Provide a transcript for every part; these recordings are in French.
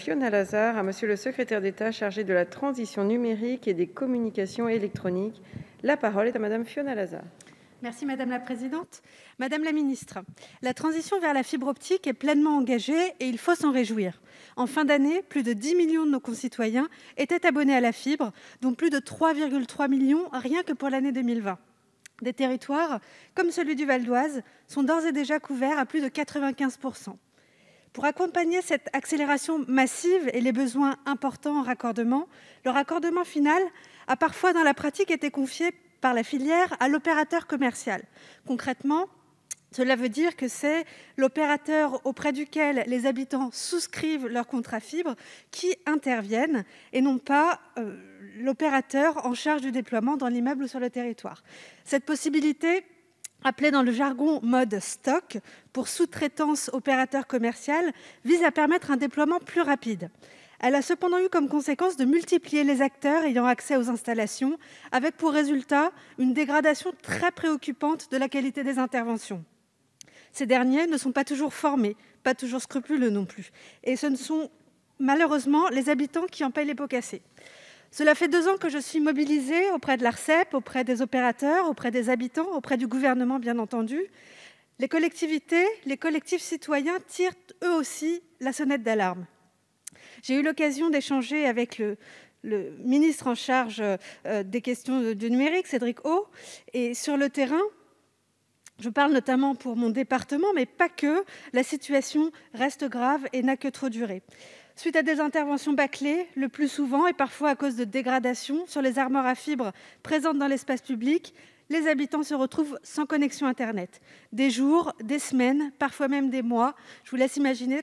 Fiona Lazard à Monsieur le secrétaire d'État chargé de la transition numérique et des communications électroniques. La parole est à Madame Fiona Lazard. Merci Madame la Présidente. Madame la Ministre, la transition vers la fibre optique est pleinement engagée et il faut s'en réjouir. En fin d'année, plus de 10 millions de nos concitoyens étaient abonnés à la fibre, dont plus de 3,3 millions rien que pour l'année 2020. Des territoires, comme celui du Val d'Oise, sont d'ores et déjà couverts à plus de 95%. Pour accompagner cette accélération massive et les besoins importants en raccordement, le raccordement final a parfois dans la pratique été confié par la filière à l'opérateur commercial. Concrètement, cela veut dire que c'est l'opérateur auprès duquel les habitants souscrivent leur contrat fibre qui interviennent et non pas l'opérateur en charge du déploiement dans l'immeuble ou sur le territoire. Cette possibilité, appelée dans le jargon mode stock, pour sous-traitance opérateur commercial, vise à permettre un déploiement plus rapide. Elle a cependant eu comme conséquence de multiplier les acteurs ayant accès aux installations, avec pour résultat une dégradation très préoccupante de la qualité des interventions. Ces derniers ne sont pas toujours formés, pas toujours scrupuleux non plus, et ce ne sont malheureusement les habitants qui en payent les pots cassés. Cela fait 2 ans que je suis mobilisée auprès de l'Arcep, auprès des opérateurs, auprès des habitants, auprès du gouvernement bien entendu. Les collectivités, les collectifs citoyens tirent eux aussi la sonnette d'alarme. J'ai eu l'occasion d'échanger avec le ministre en charge des questions du numérique, Cédric O, et sur le terrain, je parle notamment pour mon département, mais pas que, la situation reste grave et n'a que trop duré. Suite à des interventions bâclées, le plus souvent et parfois à cause de dégradations sur les armoires à fibres présentes dans l'espace public, les habitants se retrouvent sans connexion Internet. Des jours, des semaines, parfois même des mois. Je vous laisse imaginer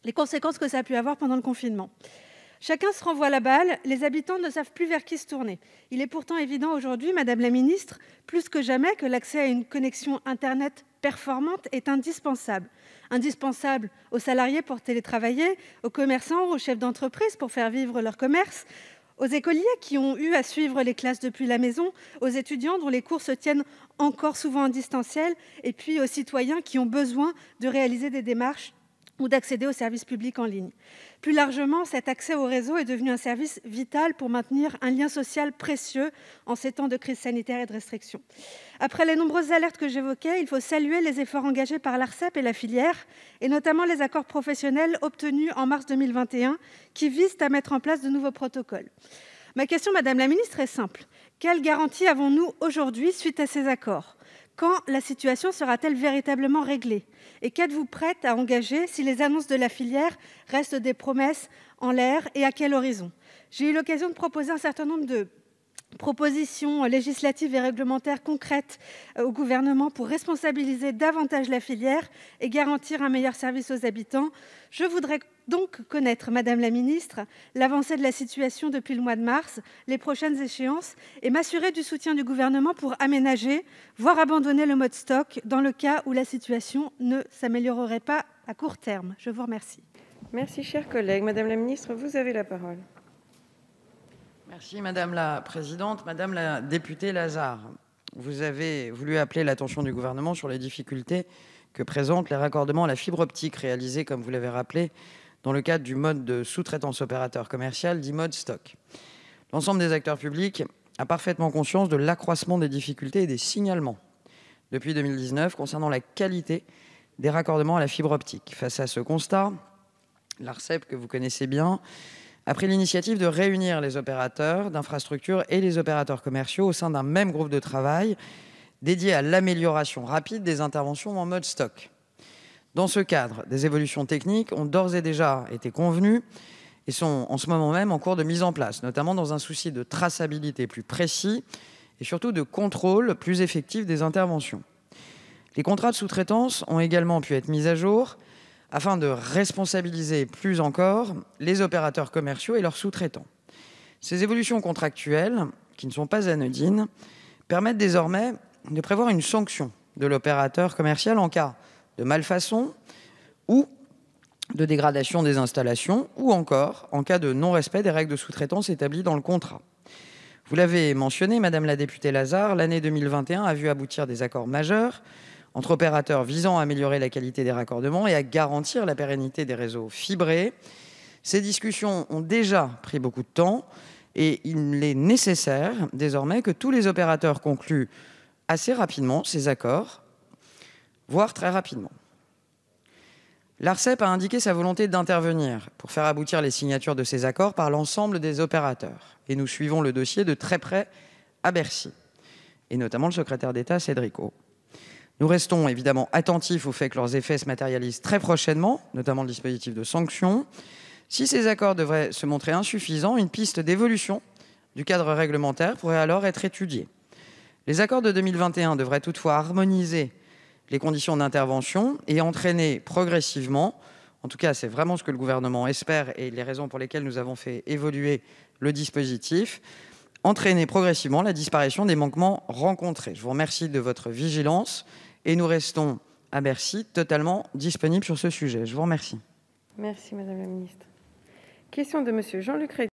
les conséquences que ça a pu avoir pendant le confinement. Chacun se renvoie la balle, les habitants ne savent plus vers qui se tourner. Il est pourtant évident aujourd'hui, Madame la Ministre, plus que jamais, que l'accès à une connexion Internet performante est indispensable. Indispensable aux salariés pour télétravailler, aux commerçants, aux chefs d'entreprise pour faire vivre leur commerce, aux écoliers qui ont eu à suivre les classes depuis la maison, aux étudiants dont les cours se tiennent encore souvent en distanciel, et puis aux citoyens qui ont besoin de réaliser des démarches ou d'accéder aux services publics en ligne. Plus largement, cet accès au réseau est devenu un service vital pour maintenir un lien social précieux en ces temps de crise sanitaire et de restrictions. Après les nombreuses alertes que j'évoquais, il faut saluer les efforts engagés par l'Arcep et la filière, et notamment les accords professionnels obtenus en mars 2021 qui visent à mettre en place de nouveaux protocoles. Ma question, Madame la Ministre, est simple. Quelle garantie avons-nous aujourd'hui suite à ces accords ? Quand la situation sera-t-elle véritablement réglée ? Et qu'êtes-vous prête à engager si les annonces de la filière restent des promesses en l'air et à quel horizon ? J'ai eu l'occasion de proposer un certain nombre de propositions législatives et réglementaires concrètes au gouvernement pour responsabiliser davantage la filière et garantir un meilleur service aux habitants. Je voudrais donc connaître, Madame la Ministre, l'avancée de la situation depuis le mois de mars, les prochaines échéances et m'assurer du soutien du gouvernement pour aménager, voire abandonner le mode stock dans le cas où la situation ne s'améliorerait pas à court terme. Je vous remercie. Merci, chers collègues. Madame la Ministre, vous avez la parole. Merci Madame la Présidente. Madame la députée Lazard, vous avez voulu appeler l'attention du gouvernement sur les difficultés que présentent les raccordements à la fibre optique réalisés, comme vous l'avez rappelé, dans le cadre du mode de sous-traitance opérateur commercial, dit mode stock. L'ensemble des acteurs publics a parfaitement conscience de l'accroissement des difficultés et des signalements depuis 2019 concernant la qualité des raccordements à la fibre optique. Face à ce constat, l'Arcep, que vous connaissez bien, a pris l'initiative de réunir les opérateurs d'infrastructures et les opérateurs commerciaux au sein d'un même groupe de travail dédié à l'amélioration rapide des interventions en mode stock. Dans ce cadre, des évolutions techniques ont d'ores et déjà été convenues et sont en ce moment même en cours de mise en place, notamment dans un souci de traçabilité plus précis et surtout de contrôle plus effectif des interventions. Les contrats de sous-traitance ont également pu être mis à jour afin de responsabiliser plus encore les opérateurs commerciaux et leurs sous-traitants. Ces évolutions contractuelles, qui ne sont pas anodines, permettent désormais de prévoir une sanction de l'opérateur commercial en cas de malfaçon ou de dégradation des installations, ou encore en cas de non-respect des règles de sous-traitance établies dans le contrat. Vous l'avez mentionné, Madame la députée Lazard, l'année 2021 a vu aboutir des accords majeurs entre opérateurs visant à améliorer la qualité des raccordements et à garantir la pérennité des réseaux fibrés Ces discussions ont déjà pris beaucoup de temps et il est nécessaire désormais que tous les opérateurs concluent assez rapidement ces accords, voire très rapidement. L'Arcep a indiqué sa volonté d'intervenir pour faire aboutir les signatures de ces accords par l'ensemble des opérateurs. Et nous suivons le dossier de très près à Bercy, et notamment le secrétaire d'État Cédric O. Nous restons évidemment attentifs au fait que leurs effets se matérialisent très prochainement, notamment le dispositif de sanctions. Si ces accords devraient se montrer insuffisants, une piste d'évolution du cadre réglementaire pourrait alors être étudiée. Les accords de 2021 devraient toutefois harmoniser les conditions d'intervention et entraîner progressivement, en tout cas c'est vraiment ce que le gouvernement espère et les raisons pour lesquelles nous avons fait évoluer le dispositif, entraîner progressivement la disparition des manquements rencontrés. Je vous remercie de votre vigilance et nous restons à Bercy totalement disponibles sur ce sujet. Je vous remercie. Merci Madame la Ministre. Question de Monsieur Jean-Luc Reitzels.